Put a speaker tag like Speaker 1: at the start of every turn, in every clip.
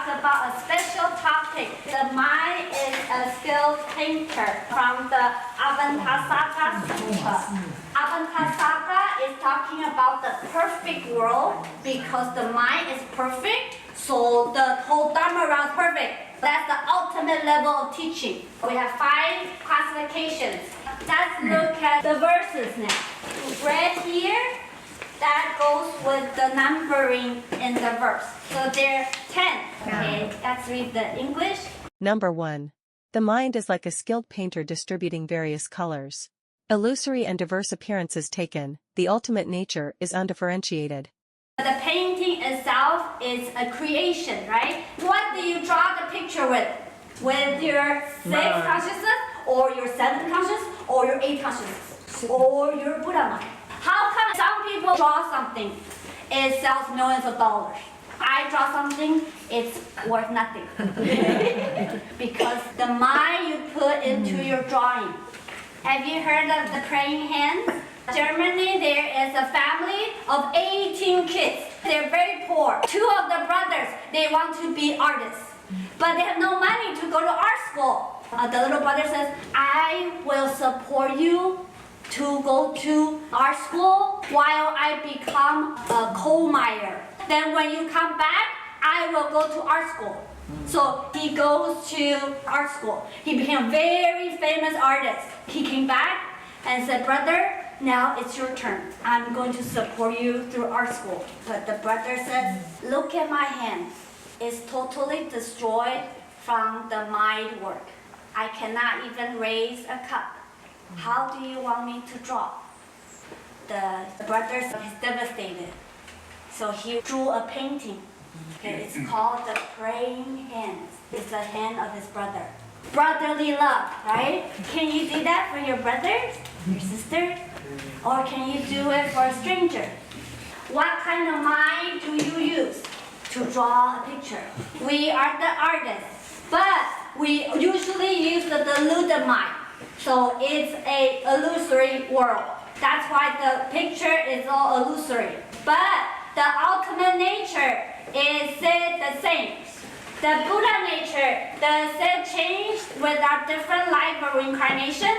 Speaker 1: talks about a special topic. The mind is a skilled painter from the Avantasaka Sutra. Avantasaka is talking about the perfect world because the mind is perfect, so the whole Dharma round is perfect. That's the ultimate level of teaching. We have 5 classifications. Let's look at the verses now. Red here, that goes with the numbering in the verse. So there are 10. Okay, let's read the English.
Speaker 2: Number 1. The mind is like a skilled painter distributing various colors. Illusory and diverse appearances taken, the ultimate nature is undifferentiated.
Speaker 1: The painting itself is a creation, right? What do you draw the picture with? With your 6th consciousness, or your 7th consciousness, or your 8th consciousness, or your Buddha mind? How come some people draw something, it sells millions of dollars? I draw something, it's worth nothing. Because the mind you put into your drawing. Have you heard of the praying hands? Germany, there is a family of 18 kids. They're very poor. 2 of the brothers, they want to be artists. But they have no money to go to art school. The little brother says, I will support you to go to art school while I become a coal miner. Then when you come back, I will go to art school. So he goes to art school. He became a very famous artist. He came back and said, brother, now it's your turn. I'm going to support you through art school. But the brother says, look at my hand. It's totally destroyed from the mind work. I cannot even raise a cup. How do you want me to draw? The brother is devastated. So he drew a painting. Okay, it's called the praying hands. It's the hand of his brother. Brotherly love, right? Can you do that for your brother, your sister? Or can you do it for a stranger? What kind of mind do you use to draw a picture? We are the artists, but we usually use the deluded mind. So it's a illusory world. That's why the picture is all illusory. But the ultimate nature is the same. The Buddha nature, does it change with our different life or reincarnation?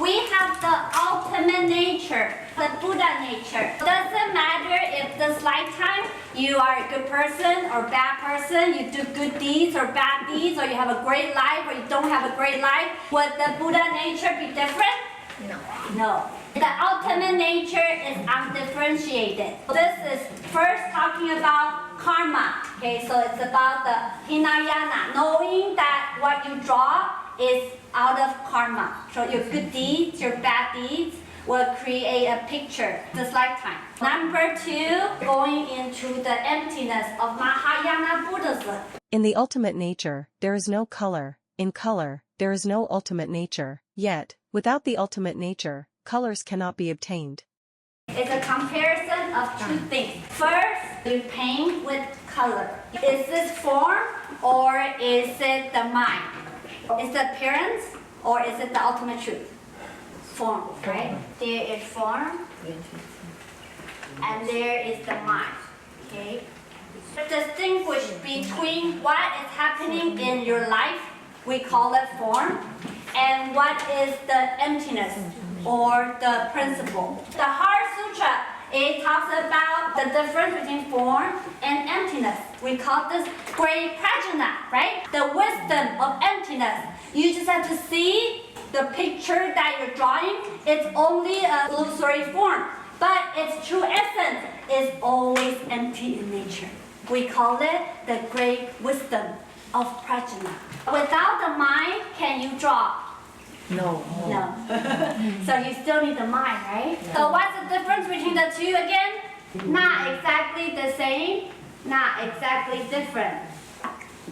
Speaker 1: We have the ultimate nature, the Buddha nature. Doesn't matter if this lifetime you are a good person or bad person, you do good deeds or bad deeds, or you have a great life or you don't have a great life. Would the Buddha nature be different?
Speaker 3: No.
Speaker 1: No. The ultimate nature is undifferentiated. This is first talking about karma. Okay, so it's about the Hinayana, knowing that what you draw is out of karma. So your good deeds, your bad deeds will create a picture this lifetime. Number 2, going into the emptiness of Mahayana Buddhism.
Speaker 2: In the ultimate nature, there is no color. In color, there is no ultimate nature. Yet, without the ultimate nature, colors cannot be obtained.
Speaker 1: It's a comparison of 2 things. First, you paint with color. Is this form or is it the mind? Is the appearance or is it the ultimate truth? Form, right? There is form and there is the mind. Okay? Distinguish between what is happening in your life, we call it form, and what is the emptiness or the principle. The Heart Sutra, it talks about the difference between form and emptiness. We call this great prajna, right? The wisdom of emptiness. You just have to see the picture that you're drawing. It's only an illusory form, but its true essence is always empty in nature. We call it the great wisdom of prajna. Without the mind, can you draw?
Speaker 3: No.
Speaker 1: No. So you still need the mind, right? So what's the difference between the 2 again? Not exactly the same, not exactly different.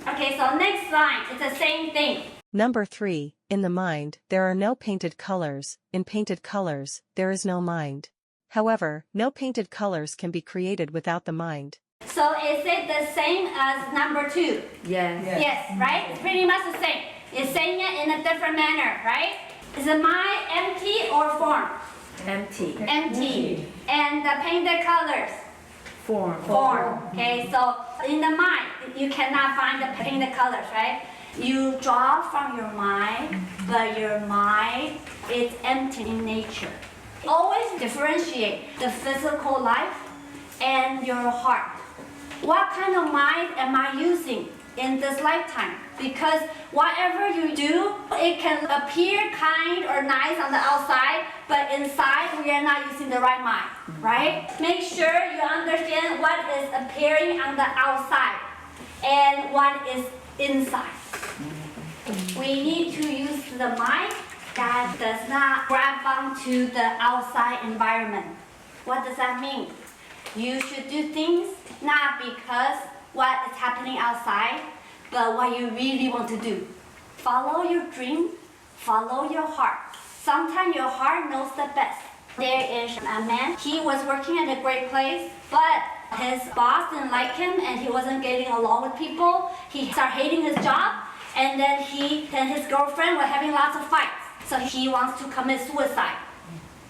Speaker 1: Okay, so next line, it's the same thing.
Speaker 2: Number 3, in the mind, there are no painted colors. In painted colors, there is no mind. However, no painted colors can be created without the mind.
Speaker 1: So is it the same as number 2?
Speaker 3: Yes.
Speaker 1: Yes, right? It's pretty much the same. It's saying it in a different manner, right? Is the mind empty or form?
Speaker 3: Empty.
Speaker 1: Empty. And the painted colors? Form. Okay, so in the mind, you cannot find the painted colors, right? You draw from your mind, but your mind is empty in nature. Always differentiate the physical life and your heart. What kind of mind am I using in this lifetime? Because whatever you do, it can appear kind or nice on the outside, but inside we are not using the right mind, right? Make sure you understand what is appearing on the outside and what is inside. We need to use the mind that does not grab onto the outside environment. What does that mean? You should do things not because what is happening outside, but what you really want to do. Follow your dream, follow your heart. Sometimes your heart knows the best. There is a man, he was working at a great place, but his boss didn't like him and he wasn't getting along with people. He started hating his job, and then he and his girlfriend were having lots of fights. So he wants to commit suicide.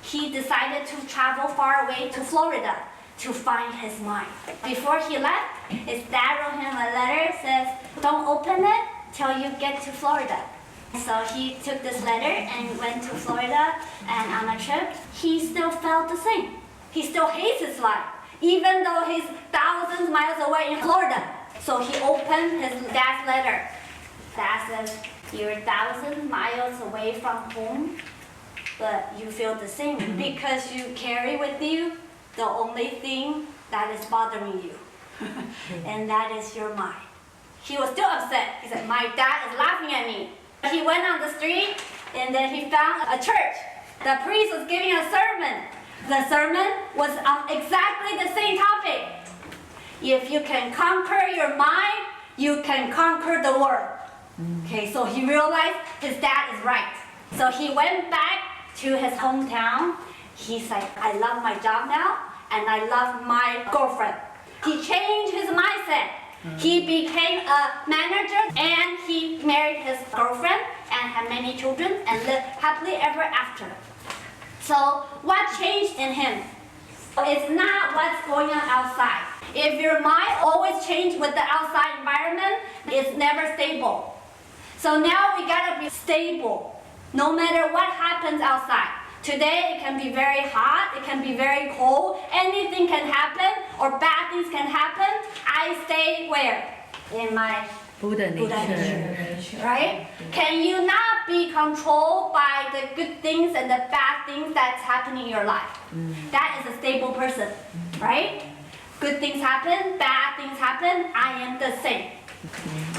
Speaker 1: He decided to travel far away to Florida to find his mind. Before he left, his dad wrote him a letter, says, don't open it till you get to Florida. So he took this letter and went to Florida, and on a trip, he still felt the same. He still hates his life, even though he's thousands of miles away in Florida. So he opened his dad's letter. Dad says, you're 1,000 miles away from home, but you feel the same because you carry with you the only thing that is bothering you, and that is your mind. He was still upset. He said, my dad is laughing at me. He went on the street, and then he found a church. The priest was giving a sermon. The sermon was on exactly the same topic. If you can conquer your mind, you can conquer the world. Okay, so he realized his dad is right. So he went back to his hometown. He's like, I love my job now, and I love my girlfriend. He changed his mindset. He became a manager, and he married his girlfriend and had many children and lived happily ever after. So what changed in him? It's not what's going on outside. If your mind always changes with the outside environment, it's never stable. So now we gotta be stable, no matter what happens outside. Today it can be very hot, it can be very cold, anything can happen, or bad things can happen. I stay where? In my
Speaker 3: Buddha nature.
Speaker 1: right? Can you not be controlled by the good things and the bad things that's happening in your life? That is a stable person, right? Good things happen, bad things happen, I am the same.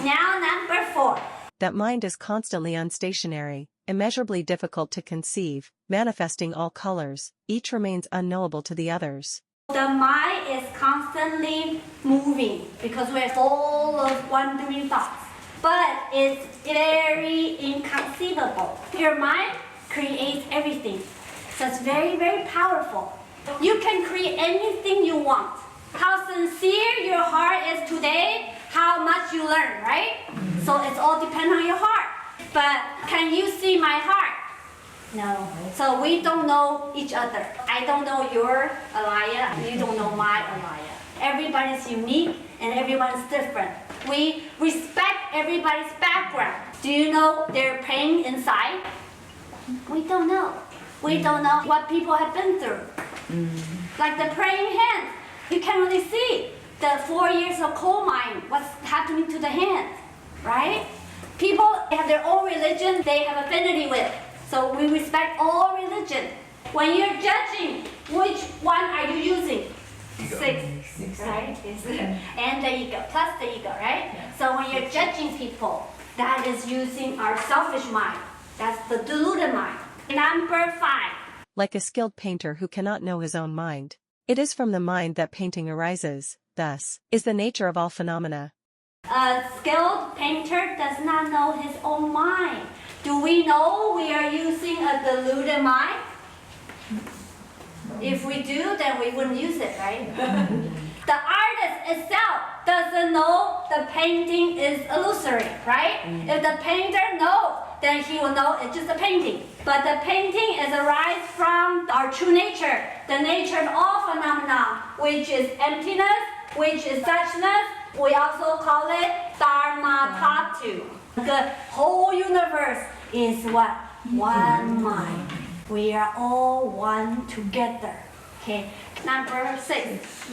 Speaker 1: Now number 4.
Speaker 2: That mind is constantly unstationary, immeasurably difficult to conceive, manifesting all colors, each remains unknowable to the others.
Speaker 1: The mind is constantly moving because we're full of wandering thoughts, but it's very inconceivable. Your mind creates everything, so it's very, very powerful. You can create anything you want. How sincere your heart is today, how much you learn, right? So it's all depends on your heart. But can you see my heart? No. So we don't know each other. I don't know your Alaya, you don't know my Alaya. Everybody's unique and everyone's different. We respect everybody's background. Do you know their pain inside? We don't know. We don't know what people have been through. Like the praying hands, you can't really see the 4 years of coal mine, what's happening to the hands, right? People have their own religion they have affinity with. So we respect all religion. When you're judging, which one are you using? Six, right? And the ego, plus the ego, right?
Speaker 3: Yeah.
Speaker 1: So when you're judging people, that is using our selfish mind. That's the deluded mind. Number 5.
Speaker 2: Like a skilled painter who cannot know his own mind. It is from the mind that painting arises, thus, is the nature of all phenomena.
Speaker 1: A skilled painter does not know his own mind. Do we know we are using a deluded mind? If we do, then we wouldn't use it, right? The artist itself doesn't know the painting is illusory, right? If the painter knows, then he will know it's just a painting. But the painting is arise from our our true nature, the nature of all phenomena, which is emptiness, which is suchness. We also call it Dharma Tatu. The whole universe is what? One mind. We are all one together. Okay. Number 6.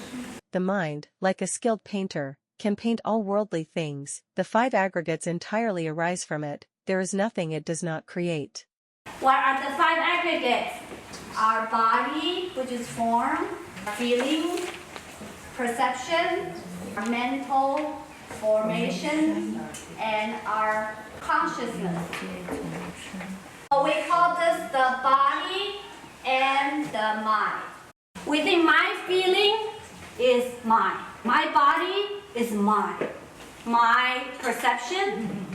Speaker 2: The mind, like a skilled painter, can paint all worldly things. The 5 aggregates entirely arise from it. There is nothing it does not create.
Speaker 1: What are the 5 aggregates? Our body, which is form, feeling, perception, our mental formation, and our consciousness. So we call this the body and the mind. We think my feeling is mine. My body is mine. My perception,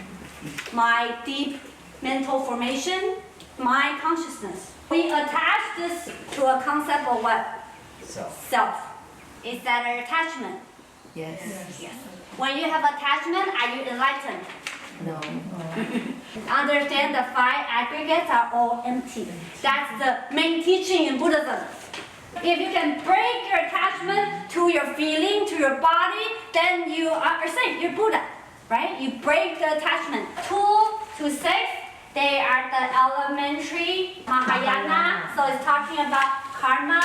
Speaker 1: my deep mental formation, my consciousness. We attach this to a concept of what? Self. Is that an attachment?
Speaker 3: Yes.
Speaker 1: Yes. When you have attachment, are you enlightened?
Speaker 3: No.
Speaker 1: Understand the 5 aggregates are all empty. That's the main teaching in Buddhism. If you can break your attachment to your feeling, to your body, then you are safe. You're Buddha, right? You break the attachment. 2 to 6, they are the elementary Mahayana. So it's talking about karma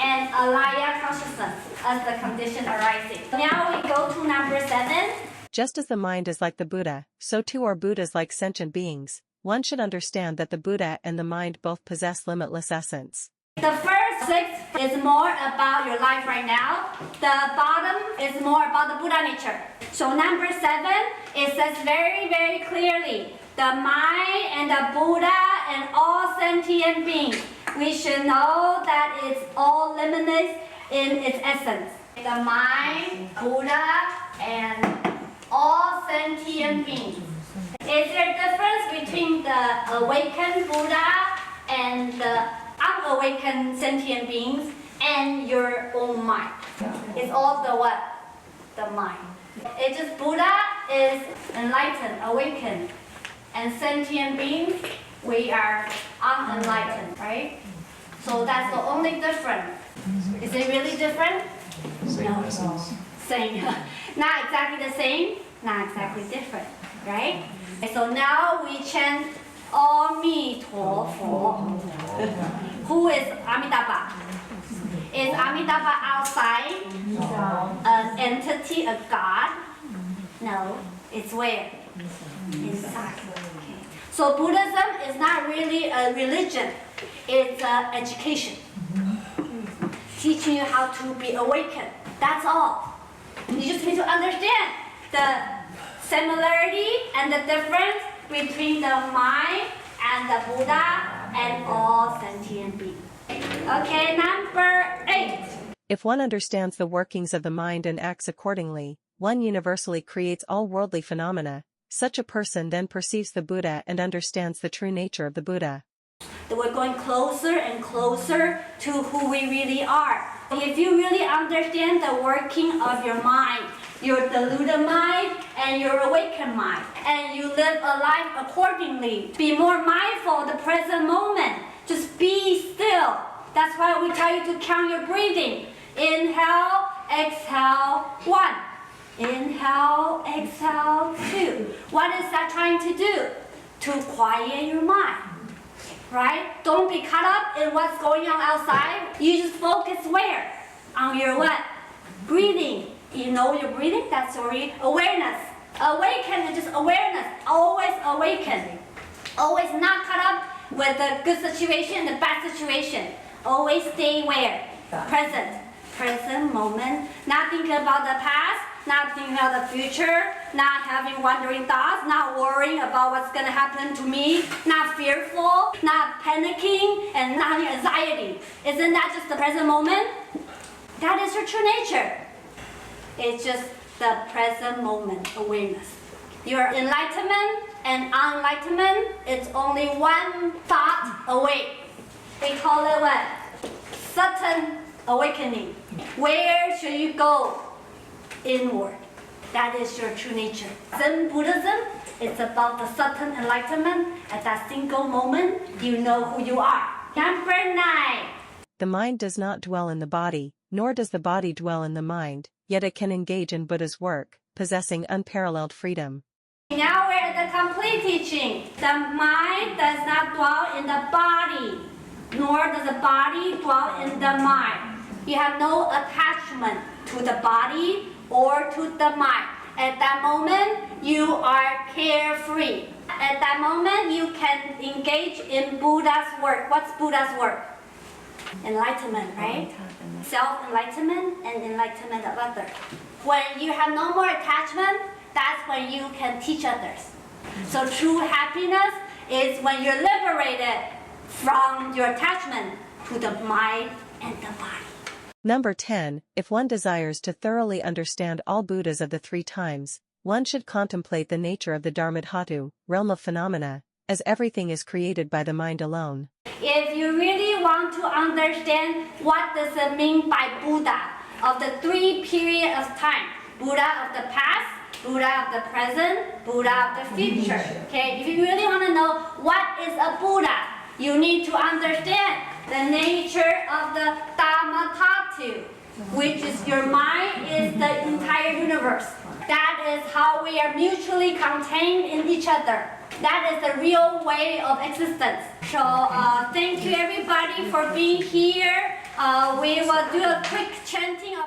Speaker 1: and alaya consciousness as the condition arising. Now we go to number 7.
Speaker 2: Just as the mind is like the Buddha, so too are Buddhas like sentient beings. One should understand that the Buddha and the mind both possess limitless essence.
Speaker 1: The first 6 is more about your life right now. The bottom is more about the Buddha nature. So number 7, it says very, very clearly, the mind and the Buddha and all sentient beings, we should know that it's all limitless in its essence. The mind, Buddha, and all sentient beings. Is there a difference between the awakened Buddha and the unawakened sentient beings and your own mind? It's all the what? The mind. It's just Buddha is enlightened, awakened, and sentient beings, we are unenlightened, right? So that's the only difference. Is it really different?
Speaker 4: Same essence.
Speaker 1: Same. Not exactly the same, not exactly different, right? So now we chant Ami To Fo. Who is Amitabha? Is Amitabha outside? An entity, a god? No. It's where? Inside. Okay. So Buddhism is not really a religion. It's an education. Teaching you how to be awakened. That's all. You just need to understand the similarity and the difference between the mind and the Buddha and all sentient beings. Okay, number 8.
Speaker 2: If one understands the workings of the mind and acts accordingly, one universally creates all worldly phenomena. Such a person then perceives the Buddha and understands the true nature of the Buddha.
Speaker 1: We're going closer and closer to who we really are. If you really understand the working of your mind, your deluded mind and your awakened mind, and you live a life accordingly, be more mindful of the present moment. Just be still. That's why we tell you to count your breathing. Inhale, exhale, 1. Inhale, exhale, 2. What is that trying to do? To quiet your mind. Right? Don't be caught up in what's going on outside. You just focus where? On your what? Breathing. You know you're breathing? That's already awareness. Awaken is just awareness. Always awaken. Always not caught up with the good situation, the bad situation. Always stay where? Present. Present moment. Not thinking about the past. Not thinking about the future, not having wandering thoughts, not worrying about what's going to happen to me, not fearful, not panicking, and not having anxiety. Isn't that just the present moment? That is your true nature. It's just the present moment awareness. Your enlightenment and unenlightenment is only one thought away. We call it what? Sudden awakening. Where should you go? Inward. That is your true nature. Zen Buddhism is about the sudden enlightenment. At that single moment, you know who you are. Number 9.
Speaker 2: The mind does not dwell in the body, nor does the body dwell in the mind, yet it can engage in Buddha's work, possessing unparalleled freedom.
Speaker 1: Now we're at the complete teaching. The mind does not dwell in the body, nor does the body dwell in the mind. You have no attachment to the body or to the mind. At that moment, you are carefree. At that moment, you can engage in Buddha's work. What's Buddha's work? Enlightenment, right? Self-enlightenment and enlightenment of others. When you have no more attachment, that's when you can teach others. So true happiness is when you're liberated from your attachment to the mind and the body.
Speaker 2: Number 10. If one desires to thoroughly understand all Buddhas of the three times, one should contemplate the nature of the Dharmadhatu, realm of phenomena, as everything is created by the mind alone.
Speaker 1: If you really want to understand what does it mean by Buddha of the three periods of time, Buddha of the past, Buddha of the present, Buddha of the future. Okay, if you really want to know what is a Buddha, you need to understand the nature of the Dharmadhatu, which is your mind is the entire universe. That is how we are mutually contained in each other. That is the real way of existence. So thank you everybody for being here. We will do a quick chanting of